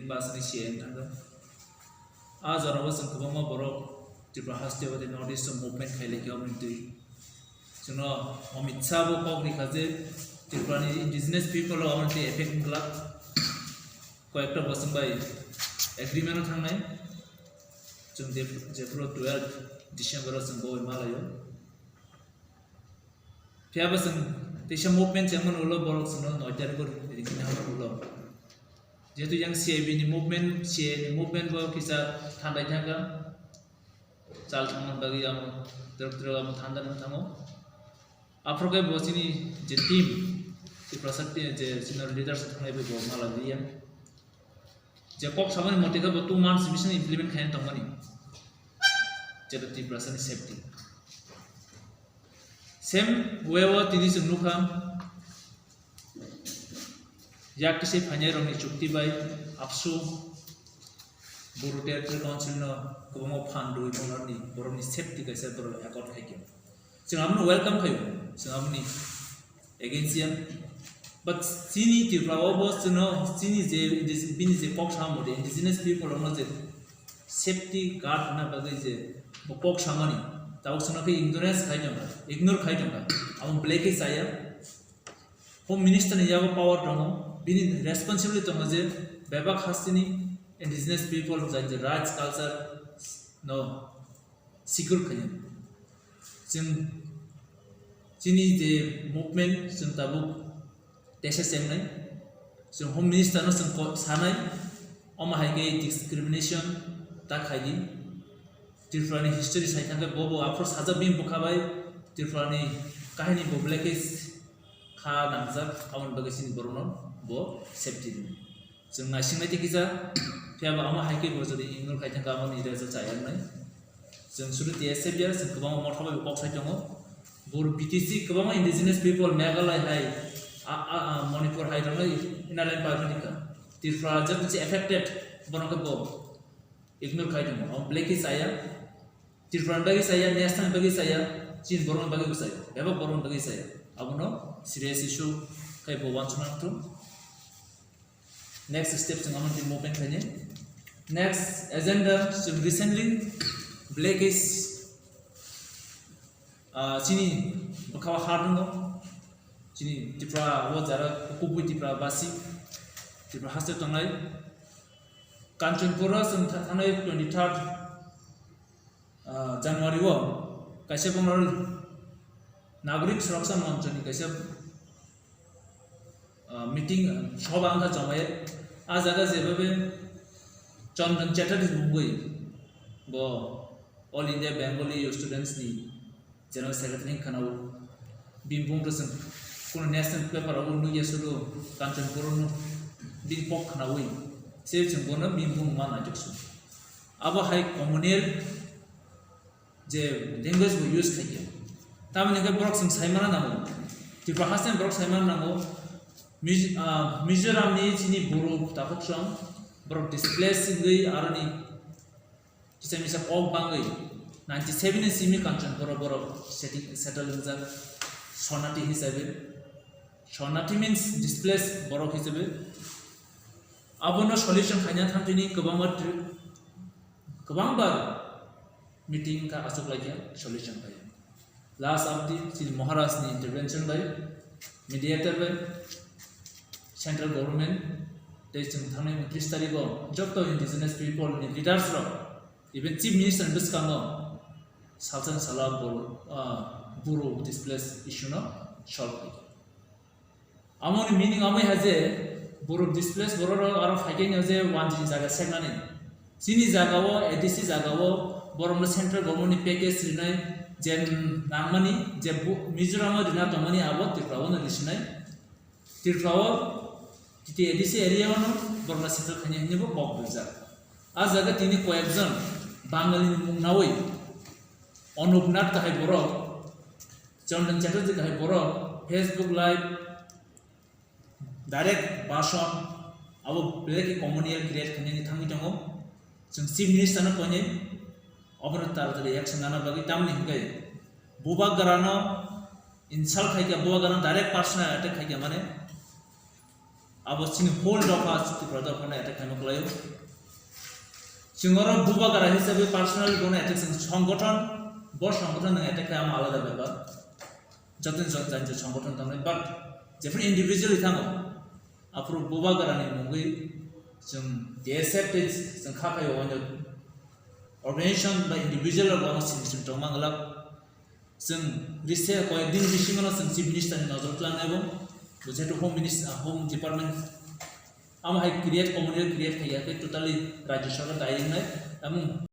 Basni Sien Tanga. As or was a Kavama Boro, Tibrahasti with the notice of movement Haley community. So no, Omitsabo Pogni Tibrani indigenous people are only affecting club. Quite a person by agreement of Hangai. So they Jeffro 12 December and go in Malayo. Piabasan, Tisha movement, German Ulo Boros, no, terrible, it can have Ulo. Jadi yang CIB ni movement bawa kisah tanda jaga, cal tangan bagi yang terang tanda nanti. Afro ke bos ini je team, di prasasti je senior leader setelah itu bawa malah dia. Je kok sama ni motivasi buat 2 months bisa implement kain tangga ni. Jadi di prasasti safety. Same wewa tini senuka. Jak kisi phanyai rong ni chukti bai apsu buru territory council no kubamo phandu ibonar ni borong ni safety kaisa boro accord khaikyo sing amno welcome khayo sing amni agency but sini ti prawo bos no sini je this bini je pok sam mode indigenous people no je safety guard na bagai je pok samani tawak sona ke ignorance ignore khaijong am black is saya home minister ni jago power dongo bini responsibility to maje bebak hastini indigenous people like the rights culture no secure kanya sini the movement sing tabu tesa semnai sing home minister no sing sanai oma haige discrimination ta khaiji tirfani history sai thangka bobo afro saja bim bukabai tirfani kahini boblekes kha nangjak amon bagasini borono bo safety ni जों नासिंनाय तिकिजा फियाबा आमा हाइके बो जदि ignore खाइथां गामो नि रेजा जायान नाय जों सुरु टीएसए बिया जों गोबां मथाबा बक साइ दङ बोर बीटीसी गोबां इंडिजिनियस पीपल मेघालय हाय मणिपुर हाय दङ इनालाइन बागनिका तिरफ्रा जब जे एफेक्टेड बनक बो इग्नोर खाइदङ हम ब्लेकी साया तिरफ्रा बागि साया नेशनल बागि साया चीन बरन बागि साया एबा बरन बागि साया अबनो serious issue kai bo wan chuna tu next step sing amon di movement kanye next agenda so recently black is chini bakawa harno chini tipra wo jara kubu tipra basi tipra haste tongai kanchanpura sing thanai 23rd January wo kaise bonor नागरिक सुरक्षा मंच नि kaise meeting सब आंगा जमाए आज जगह जेबे चंदन चैटर्जी मुंबई बो ऑल इंडिया बेंगली स्टूडेंट्स नि जनरल सेक्रेटरी खानाव बिमबुं रसं कोन नेशनल पेपर अब नु येसुलो कांचनपुर नु बिन पक खानावई से जों बोनो बिमबुं माना जक्सु अब हाई कम्युनिल जे लैंग्वेज बो यूज खाइया तामने के ब्रॉक सं साइमाना नांगो तिफ्रा हासन ब्रॉक साइमाना नांगो Mizoram ni sini buru tapuk song, buru displace gay arani, kita misal ok bangai, 97 ni simi kanchan buru settle injak, sonati hisabe, sonati means displace buru hisabe, abono solution hanya thampi ni kebang bar meeting ka asuk lagi solution kaya, last abdi sini Maharashtra ni intervention kaya, mediator kaya. Central government, they think thangni 30 tarikh job to indigenous people ni leaders ro even chief minister biskano salsan sala buru displace issue no solve amoni meaning amai haje buru displace buru ro aro faike ni haje one jini jaga segnani sini jaga wo adc jaga wo borom central government ni package rinai jen namani je Mizoram dina tomani abot tirpawo na lisnai tirpawo Titi edisi area ono borna central khanya ni bo pok beja a jaga tini koyekjon bangali ni mungnawi onupnat kahai borok Chandan Chatterjee kahai borok Facebook live direct bashon abo beleki communal create khanya ni thangi tongo jong chief minister na kone obro taratari action nana bagi tamni hingai buba garano insult khai ka buba garano direct personal attack khai ka mane abo sini whole doka chuti brother phone attack kamo klayo singoro bubagara hisabe personal gone attack সংগঠন বড় সংগঠন attack am alada ব্যাপার যতদিন জানছে সংগঠন তামনে but যেফর individually থামো আপরো bubagara ni mungui जों accepted जों खाफायो अन organization by individual or one system to mangalak जों रिसे कय दिन बिसिमनो जों चिफ मिनिस्टार नि नजर लानायबो जेहेतु होम डिपार्टमेंट आम हाय क्रिएट कम्युनिटी क्रिएट खायाखै टोटली राज्य सरकार दायिंनाय